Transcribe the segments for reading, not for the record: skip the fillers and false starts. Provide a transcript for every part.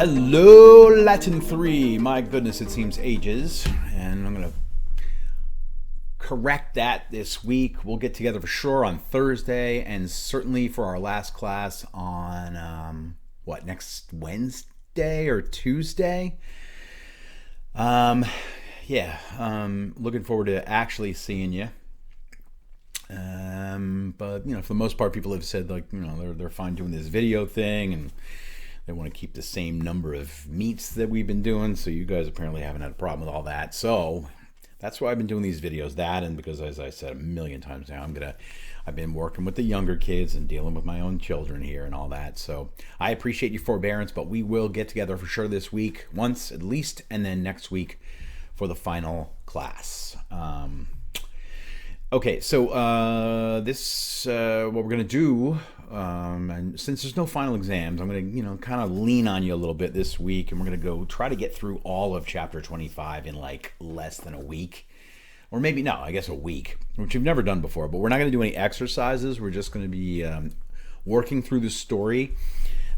Hello, Latin 3. My goodness, it seems ages. And I'm going to correct that this week. We'll get together for sure on Thursday and certainly for our last class on, next Wednesday or Tuesday? Looking forward to actually seeing you. But for the most part, people have said they're fine doing this video thing and they want to keep the same number of meets that we've been doing. So you guys apparently haven't had a problem with all that. So that's why I've been doing these videos. That and because, as I said a million times now, I've been working with the younger kids and dealing with my own children here and all that. So I appreciate your forbearance, but we will get together for sure this week, once at least, and then next week for the final class. Okay, so this what we're gonna do, and since there's no final exams, I'm gonna kind of lean on you a little bit this week, and we're gonna try to get through all of chapter 25 in like less than a week, or maybe a week, which we've never done before. But we're not gonna do any exercises. We're just gonna be working through the story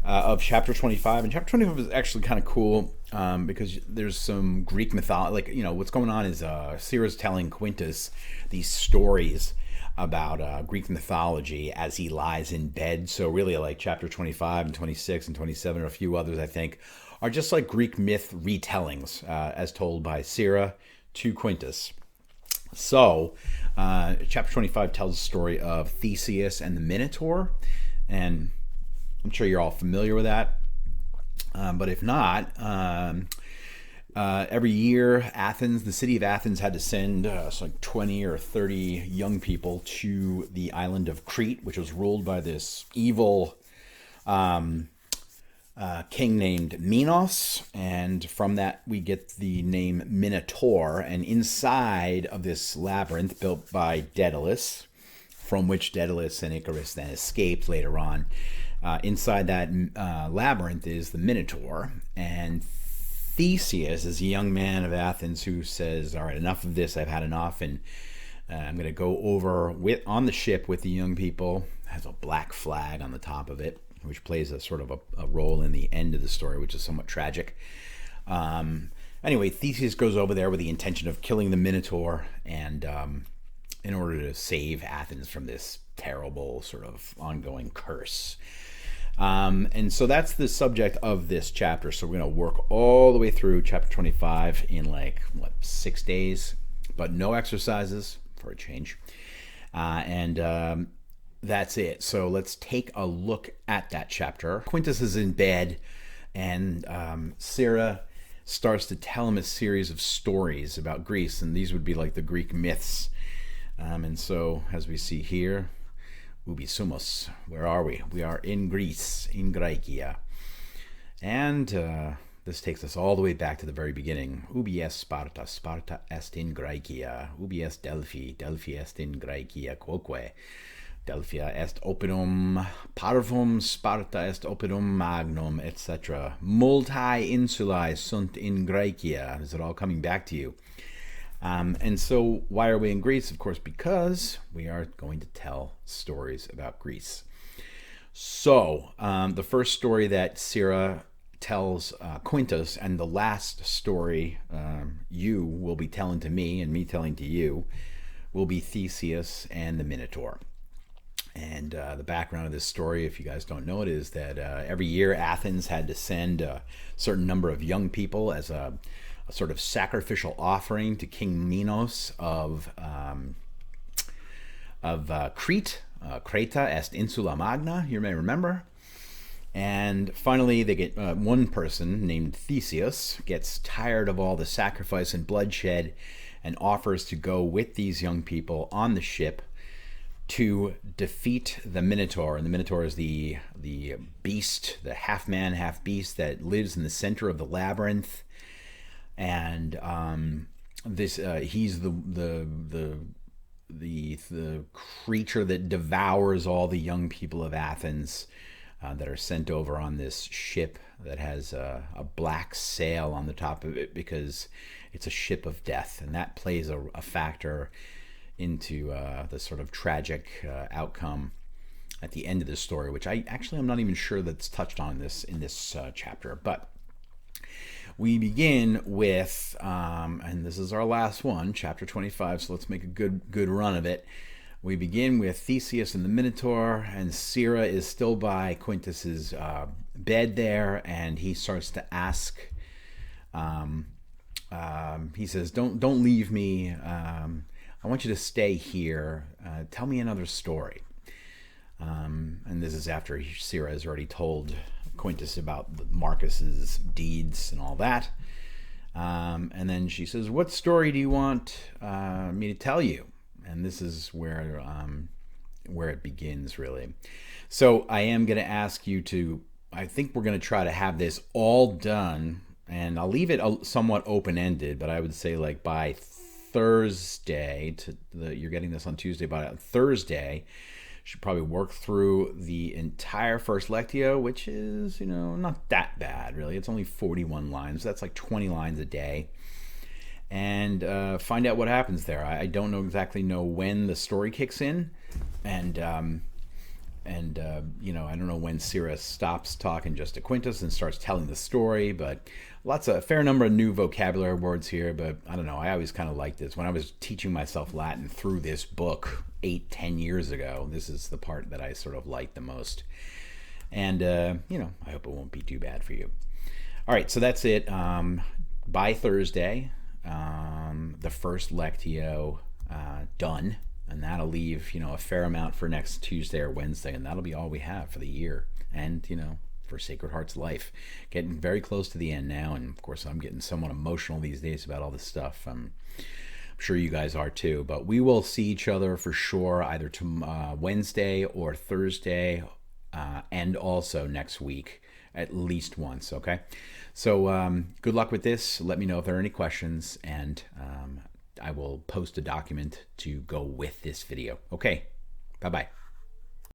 of chapter 25, and chapter 25 is actually kind of cool because there's some Greek mythology. What's going on is Sira's telling Quintus these stories about Greek mythology as he lies in bed. So really, like chapter 25 and 26 and 27 and a few others, I think, are just like Greek myth retellings as told by Sira to Quintus. So chapter 25 tells the story of Theseus and the Minotaur, and I'm sure you're all familiar with that. But if not, every year the city of Athens had to send like 20 or 30 young people to the island of Crete, which was ruled by this evil king named Minos. And from that, we get the name Minotaur. And inside of this labyrinth built by Daedalus, from which Daedalus and Icarus then escaped later on, inside that labyrinth is the Minotaur, and Theseus is a young man of Athens who says, all right, enough of this, I've had enough, and I'm going to go over on the ship with the young people. It has a black flag on the top of it, which plays a sort of a role in the end of the story, which is somewhat tragic. Anyway, Theseus goes over there with the intention of killing the Minotaur, and in order to save Athens from this terrible sort of ongoing curse. And so that's the subject of this chapter. So we're going to work all the way through chapter 25 in 6 days, but no exercises for a change. And that's it. So let's take a look at that chapter. Quintus is in bed, and Sira starts to tell him a series of stories about Greece, and these would be like the Greek myths. And so, as we see here, Ubi sumus. Where are we? We are in Greece, in Graecia. And this takes us all the way back to the very beginning. Ubi est Sparta, Sparta est in Graecia. Ubi est Delphi, Delphi est in Graecia quoque. Delphia est opidum parvum, Sparta est opidum magnum, etc. Multae insulae sunt in Graecia. Is it all coming back to you? And so why are we in Greece? Of course, because we are going to tell stories about Greece. So the first story that Sira tells Quintus, and the last story you will be telling to me and me telling to you, will be Theseus and the Minotaur. And the background of this story, if you guys don't know it, is that every year Athens had to send a certain number of young people as a sort of sacrificial offering to King Minos of Crete. Creta est insula magna, you may remember. And finally, they get one person named Theseus gets tired of all the sacrifice and bloodshed and offers to go with these young people on the ship to defeat the Minotaur. And the Minotaur is the beast, the half man, half beast that lives in the center of the labyrinth. And he's the creature that devours all the young people of Athens that are sent over on this ship that has a black sail on the top of it because it's a ship of death, and that plays a factor into the sort of tragic outcome at the end of this story, which I'm not even sure that's touched on in this chapter. But We begin with, and this is our last one, chapter 25, so let's make a good run of it. We begin with Theseus and the Minotaur, and Sira is still by Quintus's bed there, and he starts to ask. He says, "Don't leave me. I want you to stay here. Tell me another story." And this is after Sira has already told Quintus about Marcus's deeds and all that. And then she says, "What story do you want me to tell you?" And this is where it begins, really. So I am going to ask you to, I think we're going to try to have this all done, and I'll leave it somewhat open-ended, but I would say like by Thursday, you're getting this on Tuesday, by Thursday, should probably work through the entire first Lectio, which is, not that bad, really. It's only 41 lines. That's like 20 lines a day. And find out what happens there. I don't exactly know when the story kicks in, and I don't know when Sira stops talking just to Quintus and starts telling the story, but a fair number of new vocabulary words here. But I don't know, I always kind of liked this. When I was teaching myself Latin through this book 8-10 years ago, this is the part that I sort of liked the most. And, I hope it won't be too bad for you. All right, so that's it. By Thursday, the first Lectio done, and that'll leave a fair amount for next Tuesday or Wednesday, and that'll be all we have for the year, and for Sacred Heart's life. Getting very close to the end now, and of course I'm getting somewhat emotional these days about all this stuff. I'm sure you guys are too, but we will see each other for sure either Wednesday or Thursday, and also next week at least once. Okay, so good luck with this. Let me know if there are any questions, and I will post a document to go with this video. Okay, bye-bye.